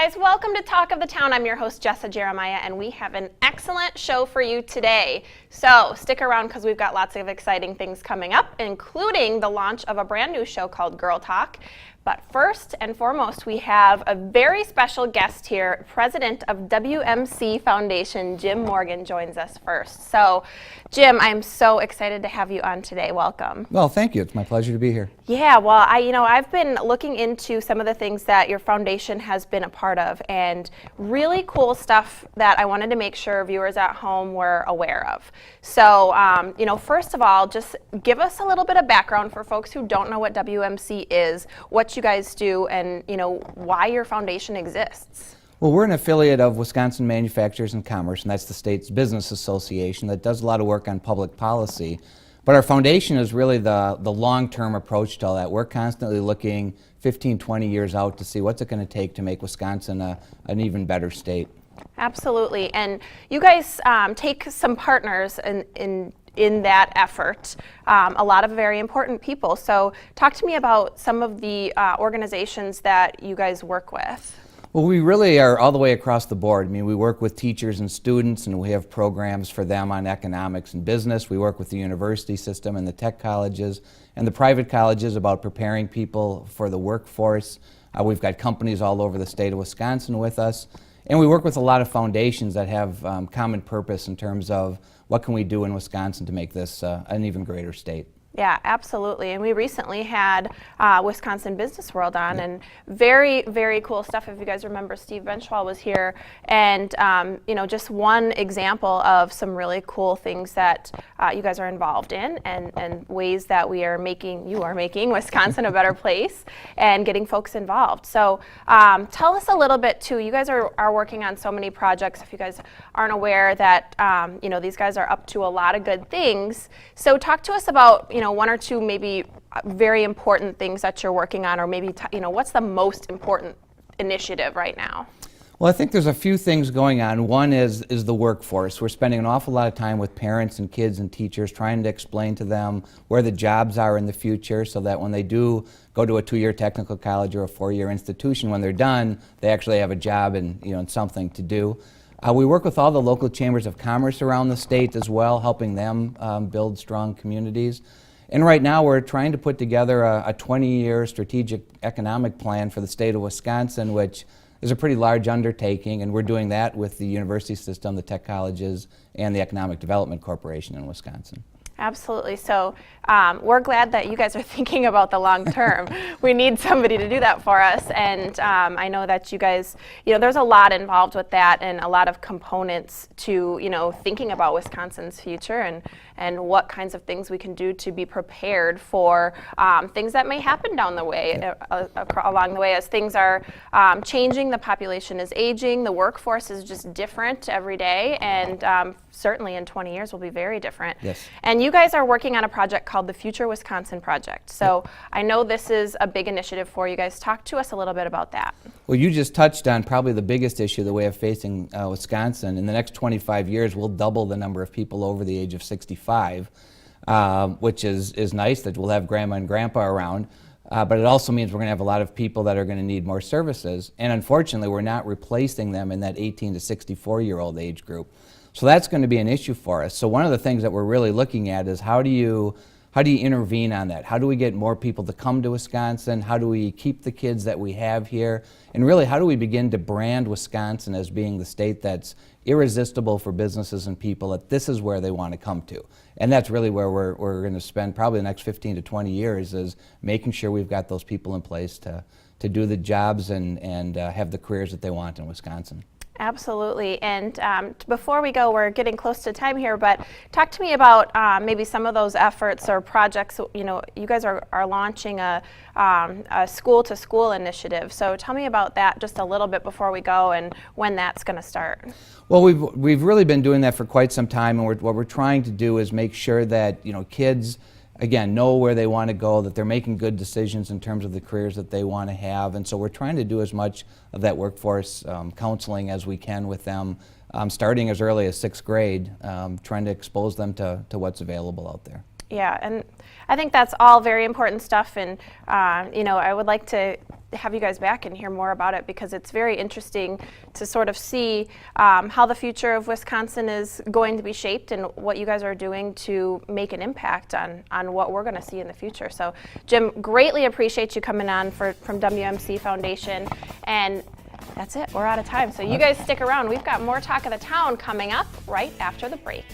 guys, welcome to Talk of the Town. I'm your host Jessa Jeremiah, and we have an excellent show for you today. So stick around because we've got lots of exciting things coming up, including the launch of a brand new show called Girl Talk. But first and foremost, we have a very special guest here. President of WMC Foundation, Jim Morgan, joins us first. So, Jim, I'm so excited to have you on today. Welcome. Well, thank you. It's my pleasure to be here. Yeah, well, I've been looking into some of the things that your foundation has been a part of, and really cool stuff that I wanted to make sure viewers at home were aware of. So, first of all, just give us a little bit of background for folks who don't know what WMC is, what you guys do, and why your foundation exists. Well, we're an affiliate of Wisconsin Manufacturers and Commerce, and that's the state's business association that does a lot of work on public policy. But our foundation is really the long-term approach to all that. We're constantly looking 15, 20 years out to see what's it going to take to make Wisconsin an even better state. Absolutely, and you guys take some partners in that effort, a lot of very important people. So talk to me about some of the organizations that you guys work with. Well, we really are all the way across the board. I mean, we work with teachers and students, and we have programs for them on economics and business. We work with the university system and the tech colleges and the private colleges about preparing people for the workforce. We've got companies all over the state of Wisconsin with us. And we work with a lot of foundations that have common purpose in terms of what can we do in Wisconsin to make this an even greater state. Yeah, absolutely. And we recently had Wisconsin Business World on, and very, very cool stuff. If you guys remember, Steve Benchwall was here, and just one example of some really cool things that you guys are involved in, and ways that you are making Wisconsin a better place and getting folks involved. So tell us a little bit too. You guys are working on so many projects. If you guys aren't aware that these guys are up to a lot of good things. So talk to us about one or two maybe very important things that you're working on, or maybe what's the most important initiative right now? Well, I think there's a few things going on. One is the workforce. We're spending an awful lot of time with parents and kids and teachers trying to explain to them where the jobs are in the future, so that when they do go to a 2-year technical college or a 4-year institution, when they're done, they actually have a job and something to do. We work with all the local chambers of commerce around the state as well, helping them build strong communities. And right now we're trying to put together a 20-year strategic economic plan for the state of Wisconsin, which is a pretty large undertaking, and we're doing that with the university system, the tech colleges, and the Economic Development Corporation in Wisconsin. Absolutely. So we're glad that you guys are thinking about the long term. We need somebody to do that for us, and I know that you guys, there's a lot involved with that, and a lot of components to thinking about Wisconsin's future and what kinds of things we can do to be prepared for things that may happen down the way, along the way, as things are changing. The population is aging. The workforce is just different every day, and certainly in 20 years will be very different. Yes. And you guys are working on a project called the Future Wisconsin Project. So I know this is a big initiative for you guys. Talk to us a little bit about that. Well, you just touched on probably the biggest issue that we have facing Wisconsin. In the next 25 years, we'll double the number of people over the age of 65, which is nice that we'll have grandma and grandpa around. But it also means we're going to have a lot of people that are going to need more services. And unfortunately, we're not replacing them in that 18 to 64-year-old age group. So that's going to be an issue for us. So one of the things that we're really looking at is how do you intervene on that? How do we get more people to come to Wisconsin? How do we keep the kids that we have here? And really, how do we begin to brand Wisconsin as being the state that's irresistible for businesses and people, that this is where they want to come to? And that's really where we're going to spend probably the next 15 to 20 years, is making sure we've got those people in place to do the jobs and have the careers that they want in Wisconsin. Absolutely. And before we go, we're getting close to time here, but talk to me about maybe some of those efforts or projects. You guys are launching a school-to-school initiative. So tell me about that just a little bit before we go, and when that's going to start. Well, we've really been doing that for quite some time, and what we're trying to do is make sure that kids, again, know where they want to go, that they're making good decisions in terms of the careers that they want to have. And so we're trying to do as much of that workforce counseling as we can with them, starting as early as 6th grade, trying to expose them to what's available out there. Yeah, and I think that's all very important stuff, and I would like to have you guys back and hear more about it, because it's very interesting to sort of see how the future of Wisconsin is going to be shaped and what you guys are doing to make an impact on what we're going to see in the future. So Jim, greatly appreciate you coming on from WMC Foundation, and that's it, we're out of time. So you guys stick around, we've got more Talk of the Town coming up right after the break.